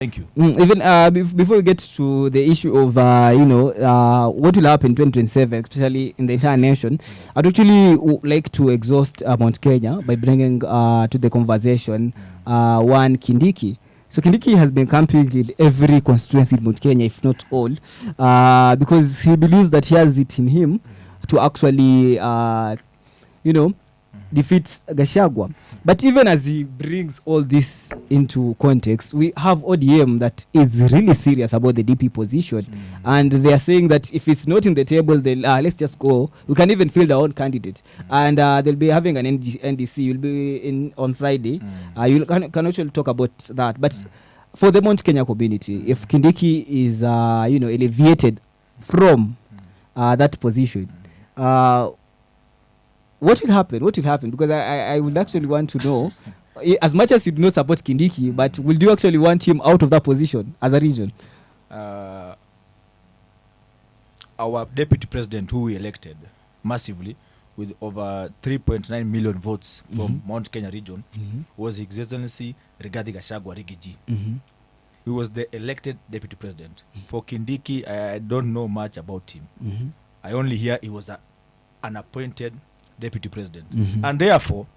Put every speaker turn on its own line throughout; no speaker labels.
Thank you.
Even before we get to the issue of what will happen in 2027, especially in the entire nation, I'd actually like to exhaust Mount Kenya by bringing to the conversation one Kindiki. So Kindiki has been camping in every constituency in Mount Kenya, if not all, because he believes that he has it in him to actually, defeat Gachagua. But even as he brings all this into context, we have ODM that is really serious about the DP position. And they are saying that if it's not in the table, then let's just go. We can even field our own candidate. And they'll be having an NDC. You'll be in on Friday. You can actually talk about that. But for the Mount Kenya community, if Kindiki is, alleviated from that position, what will happen? What will happen? Because I would actually want to know, as much as you do not support Kindiki, but will you actually want him out of that position as a region?
Our deputy president, who we elected massively with over 3.9 million votes from Mount Kenya region, was His Excellency Rigathi Gachagua Rigiji. He was the elected deputy president. For Kindiki, I don't know much about him. I only hear he was an appointed deputy president. And therefore,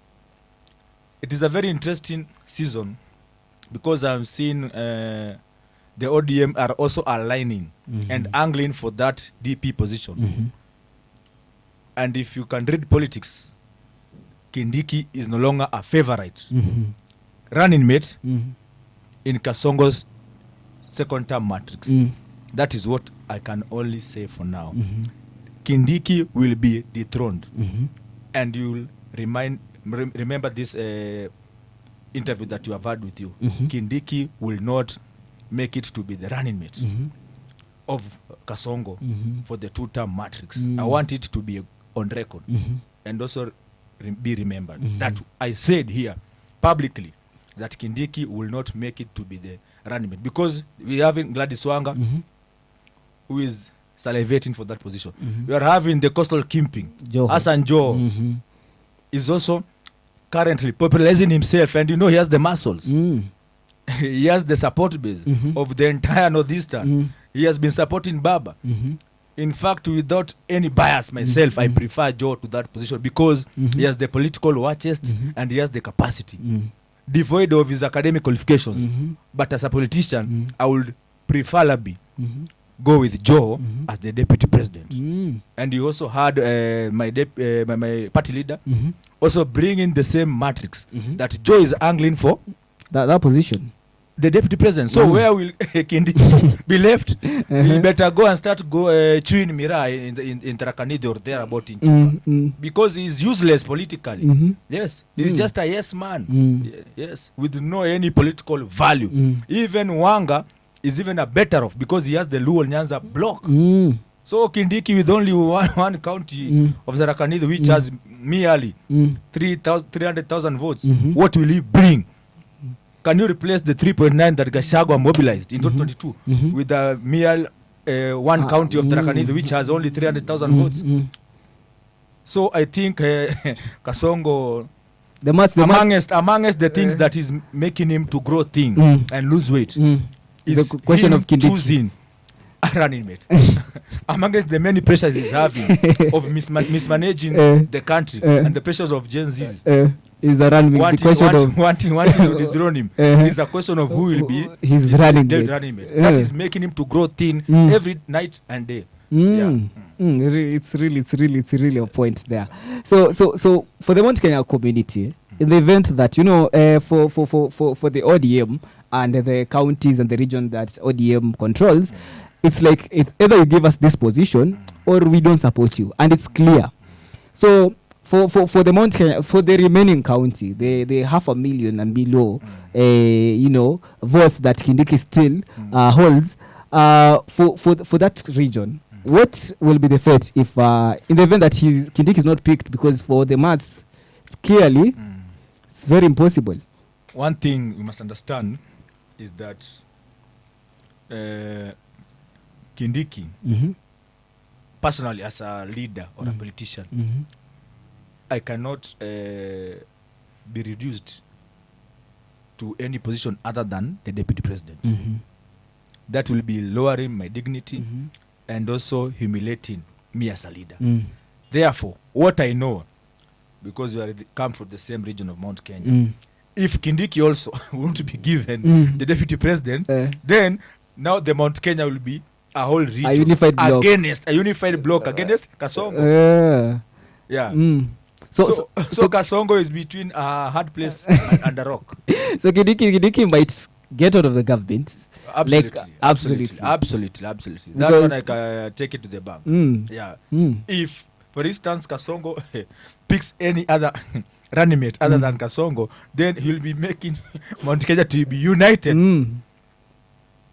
it is a very interesting season because I'm seeing the ODM are also aligning and angling for that DP position. And if you can read politics, Kindiki is no longer a favorite running mate in Kasongo's second term matrix. That is what I can only say for now. Kindiki will be dethroned. And you'll remember this interview that you have had with you. Kindiki will not make it to be the running mate of Kasongo for the two-term matrix. I want it to be on record and also be remembered that I said here publicly that Kindiki will not make it to be the running mate because we have Gladys Wanga who is salivating for that position. We are having the coastal kimping. Hassan Joe is also currently popularizing himself, and he has the muscles. He has the support base of the entire Northeastern. He has been supporting Baba. In fact, without any bias myself, I prefer Joe to that position because he has the political war chest and he has the capacity. Devoid of his academic qualifications. But as a politician, I would preferably go with Joe as the deputy president. And you also had my party leader also bring in the same matrix that Joe is angling for.
That position.
The deputy president. So where will Kindiki be left? He better go and start chewing Mirai in Tarakanidi or there about in because he's useless politically. Yes. He's just a yes man. Yes. With no any political value. Even Wanga is even a better off because he has the Luo Nyanza block. So Kindiki with only one county of Tarakanidi which has merely 300,000 votes, what will he bring? Can you replace the 3.9 that Gachagua mobilized in 2022 with a mere one county of Tarakanidi which has only 300,000 votes? So I think Kasongo, amongst the things that is making him to grow thin and lose weight is the question of choosing a running mate. Amongst the many pressures he's having of mismanaging the country and the pressures of Gen Zs.
Is a running mate.
Wanting to dethrone him is a question of who will be
his running mate.
That is making him to grow thin every night and day.
It's really a point there. So for the Mount Kenya community, in the event that for the ODM and the counties and the region that ODM controls, it's like either you give us this position or we don't support you, and it's clear. So for the Mount Kenya, for the remaining county, the 500,000 and below, votes that Kindiki still holds, for that region, what will be the fate if in the event that Kindiki is not picked? Because for the maths, it's clearly it's very impossible.
One thing you must understand is that Kindiki, personally as a leader or a politician, I cannot be reduced to any position other than the deputy president.
Mhm.
That will be lowering my dignity
Mhm.
and also humiliating me as a leader.
Mm.
Therefore, what I know, because we are come from the same region of Mount Kenya,
Mm.
if Kindiki also want to be given the deputy president, then now the Mount Kenya will be a whole region,
A unified bloc.
against a unified bloc against Kasongo. Yeah.
Mm.
So Kasongo is between a hard place and a rock.
So Kindiki might get out of the government.
Absolutely,
Like, absolutely.
absolutely. That
Because-
one I can take it to the bank.
Mm.
Yeah.
Mm.
If, for instance, Kasongo picks any other running mate other than Kasongo, then he'll be making Mount Kenya to be united
Mm.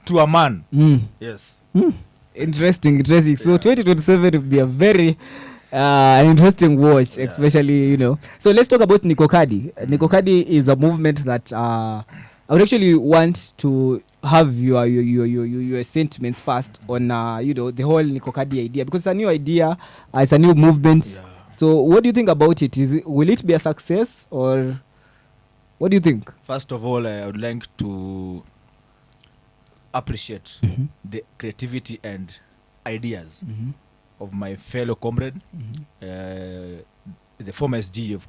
to a man.
Mm.
Yes.
Mm. Interesting. So
Yeah.
2027 will be a very interesting watch,
Yeah.
especially, you know. So let's talk about Nikokadi. Nikokadi is a movement that I would actually want to have your sentiments first on the whole Nikokadi idea, because it's a new idea, it's a new movement.
Yeah.
So what do you think about it? Will it be a success, or what do you think?
First of all, I would like to appreciate
Mhm.
the creativity and ideas
Mm-hmm.
of my fellow comrade,
Mm-hmm.
the former SG of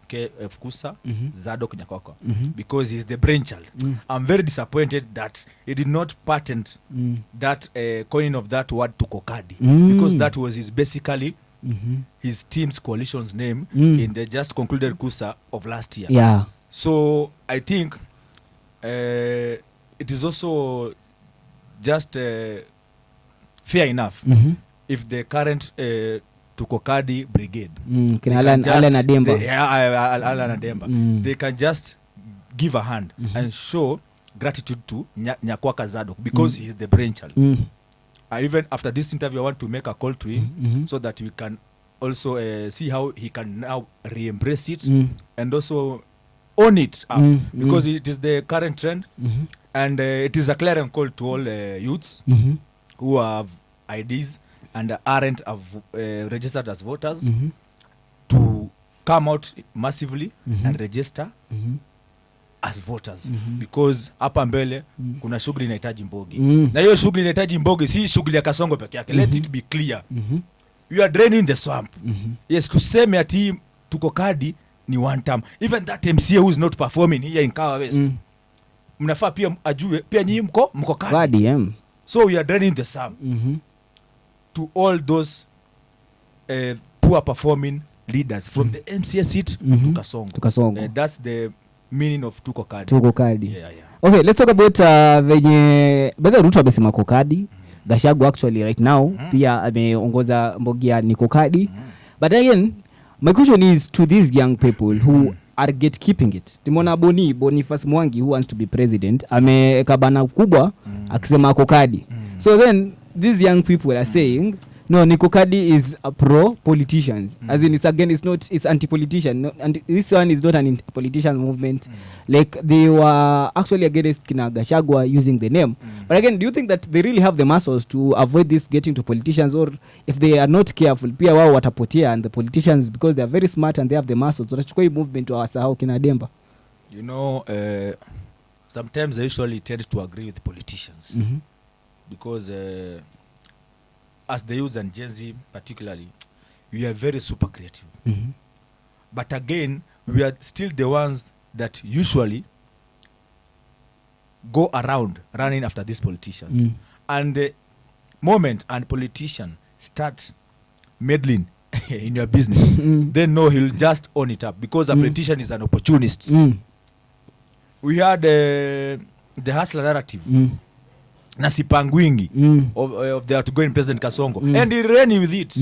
KUSA,
Mhm.
Zadok Nyakwaka,
Mhm.
because he's the brainchild.
Mm.
I'm very disappointed that he did not patent
Mm.
that coining of that word to Kokadi,
Mm.
because that was basically
Mhm.
his team's coalition's name in the just concluded KUSA of last year.
Yeah.
So I think it is also just fair enough
Mhm.
if the current Tukokadi brigade,
Mm.
they
Kina
can
Alan
just-
Ademba.
Alan Ademba,
Mm.
they can just give a hand and show gratitude to Nyakwaka Zadok, because he is the brainchild.
Mm.
Even after this interview, I want to make a call to him
Mhm.
so that we can also see how he can now re-embrace it
Mm.
and also own it up,
Mm.
because it is the current trend,
Mhm.
and it is a clarion call to all youths
Mhm.
who have IDs and aren't registered as voters
Mhm.
to come out massively
Mhm.
and register
Mhm.
as voters,
Mhm.
because hapa mbele
Mhm.
kuna shughuli inahitaji mbogi,
Mm.
na hiyo shughuli inahitaji mbogi, si shughuli ya Kasongo peke yake. Let it be clear,
Mhm.
you are draining the swamp.
Mhm.
Yes, tuseme ati tuko kadi ni one term, even that MCA who is not performing here in Kawa West,
Mm.
mnafaa pia ajue pia nyinyi mko kadi.
Kadi,
So we are draining the swamp
Mhm.
to all those poor performing leaders from the MCA seat
Mhm.
to Kasongo.
To Kasongo.
That's the meaning of tuko kadi.
Tuko kadi.
Yeah.
Okay, let's talk about venye bedha Ruto amesema kokadi. Gashagu actually right now pia ameongoza mbogia ni kokadi. But again, my question is to these young people who are gatekeeping it. Timona Boniface Mwangi, who wants to be president, amekabana kubwa akisema kokadi. So then these young people are saying no, Nikokadi is a pro-politicians. As in, it's anti-politician. No, and this one is not an anti-politician movement. Like, they were actually against Kina Gachagua using the name. But again, do you think that they really have the muscles to avoid this getting to politicians? Or if they are not careful, pia wao watapotea, and the politicians, because they are very smart and they have the muscles, watachukua hii movement wasahau Kina Demba?
You know, sometimes I usually tend to agree with politicians,
Mhm.
because as the youth and Gen Z particularly, we are very super creative.
Mhm.
But again, we are still the ones that usually go around running after these politicians. And the moment a politician starts meddling in your business, then no, he'll just own it up, because a politician is an opportunist. We had the hustler narrative, Nasipangwingi, of the outgoing President Kasongo, and he ran with it.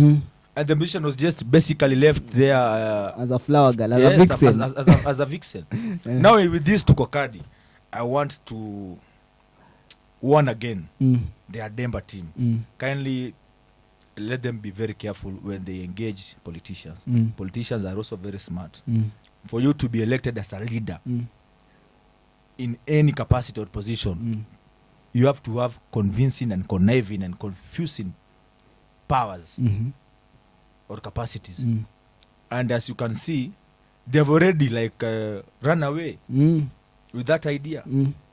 And the mission was just basically left there
as a flower girl, as
yes,
a vixen.
as a vixen. Now with this Tukokadi, I want to warn again the Ademba team. Kindly let them be very careful when they engage politicians. Politicians are also very smart. For you to be elected as a leader in any capacity or position, you have to have convincing and conniving and confusing powers or capacities. And as you can see, they've already run away. with that idea.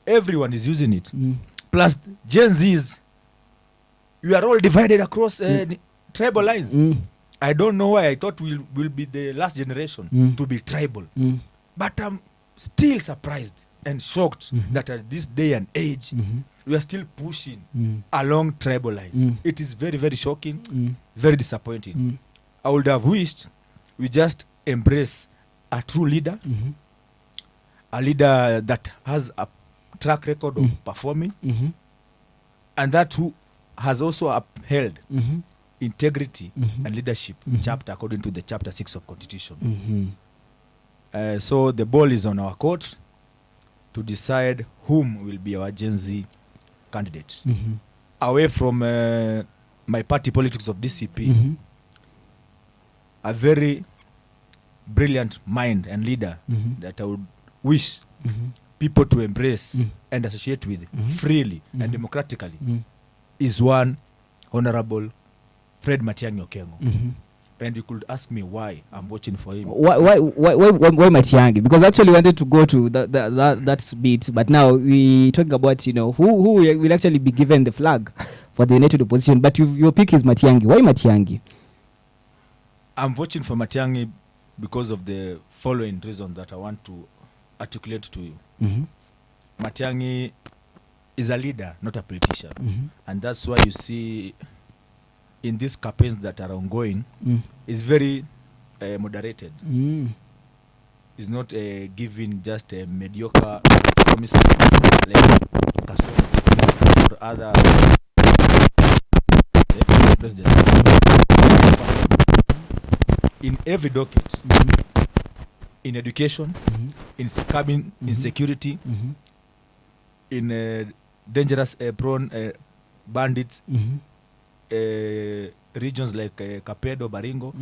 Everyone is using it.
Plus
Gen Zs, we are all divided across tribal lines. I don't know why I thought we'll be the last generation to be tribal. But I'm still surprised and shocked that at this day and age, we are still pushing along tribal lines. It is very, very shocking, very disappointing. I would have wished we just embrace a true leader, a leader that has a track record of performing, and that who has also upheld integrity and leadership chapter according to the chapter 6 of Constitution. So the ball is on our court to decide whom will be our Gen Z candidate. Away from my party politics of DCP, a very brilliant mind and leader that I would wish people to embrace and associate with freely and democratically is one Honorable Fred Matiang'i Okengo. And you could ask me why I'm voting for him.
Why Matiang'i? Because I actually wanted to go to that bit, but now we talking about, you know, who will actually be given the flag for the united opposition. But your pick is Matiang'i. Why Matiang'i?
I'm voting for Matiang'i because of the following reason that I want to articulate to you. Matiang'i is a leader, not a politician. And that's why you see in these campaigns that are ongoing, is very moderated. Is not giving just a mediocre promises like Kasongo or other presidents. In every docket, in education, in cabin, in security, in dangerous prone bandits, regions like Kapedo, Baringo,